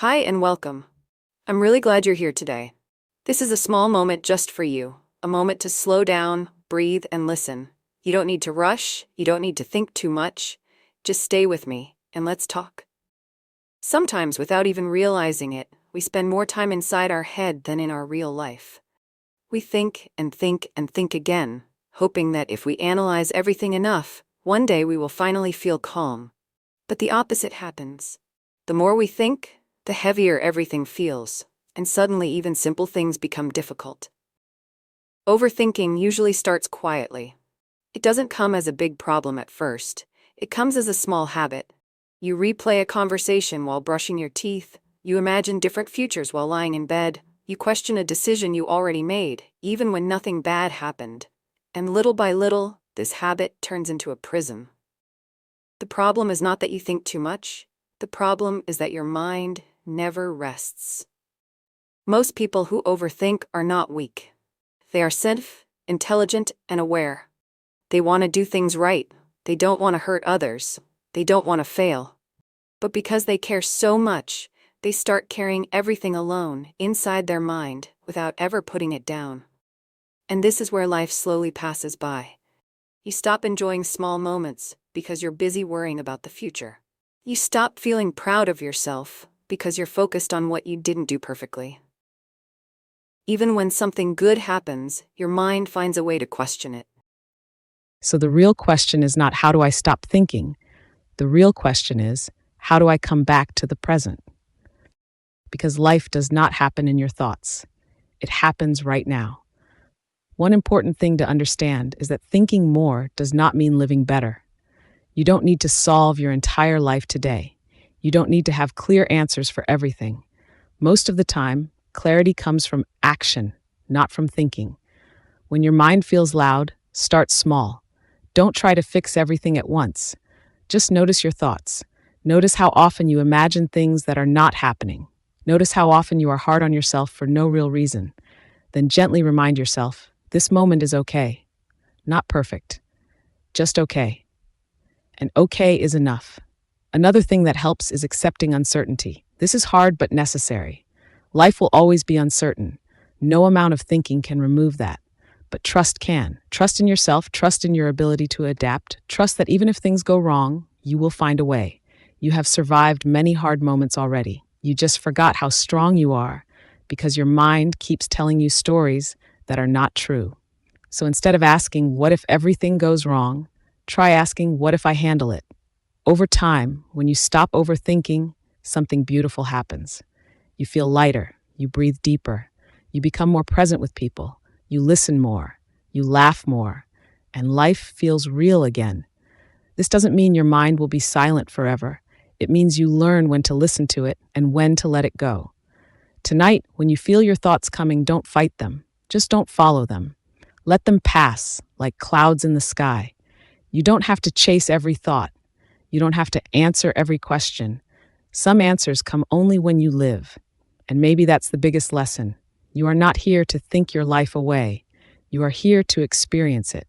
Hi and welcome. I'm really glad you're here today. This is a small moment just for you, a moment to slow down, breathe, and listen. You don't need to rush, you don't need to think too much. Just stay with me, and let's talk. Sometimes, without even realizing it, we spend more time inside our head than in our real life. We think and think and think again, hoping that if we analyze everything enough, one day we will finally feel calm. But the opposite happens. The more we think, the heavier everything feels, and suddenly even simple things become difficult. Overthinking usually starts quietly. It doesn't come as a big problem at first. It comes as a small habit. You replay a conversation while brushing your teeth, you imagine different futures while lying in bed, you question a decision you already made, even when nothing bad happened. And little by little, this habit turns into a prison. The problem is not that you think too much. The problem is that your mind never rests. Most people who overthink are not weak. They are intelligent, and aware. They want to do things right. They don't want to hurt others. They don't want to fail. But because they care so much, they start carrying everything alone inside their mind without ever putting it down. And this is where life slowly passes by. You stop enjoying small moments because you're busy worrying about the future. You stop feeling proud of yourself because you're focused on what you didn't do perfectly. Even when something good happens, your mind finds a way to question it. So the real question is not how do I stop thinking? The real question is how do I come back to the present? Because life does not happen in your thoughts. It happens right now. One important thing to understand is that thinking more does not mean living better. You don't need to solve your entire life today. You don't need to have clear answers for everything. Most of the time, clarity comes from action, not from thinking. When your mind feels loud, start small. Don't try to fix everything at once. Just notice your thoughts. Notice how often you imagine things that are not happening. Notice how often you are hard on yourself for no real reason. Then gently remind yourself, this moment is okay. Not perfect. Just okay. And okay is enough. Another thing that helps is accepting uncertainty. This is hard but necessary. Life will always be uncertain. No amount of thinking can remove that. But trust can. Trust in yourself, trust in your ability to adapt, trust that even if things go wrong, you will find a way. You have survived many hard moments already. You just forgot how strong you are because your mind keeps telling you stories that are not true. So instead of asking, what if everything goes wrong, try asking, what if I handle it? Over time, when you stop overthinking, something beautiful happens. You feel lighter, you breathe deeper, you become more present with people, you listen more, you laugh more, and life feels real again. This doesn't mean your mind will be silent forever. It means you learn when to listen to it and when to let it go. Tonight, when you feel your thoughts coming, don't fight them. Just don't follow them. Let them pass like clouds in the sky. You don't have to chase every thought. You don't have to answer every question. Some answers come only when you live. And maybe that's the biggest lesson. You are not here to think your life away. You are here to experience it.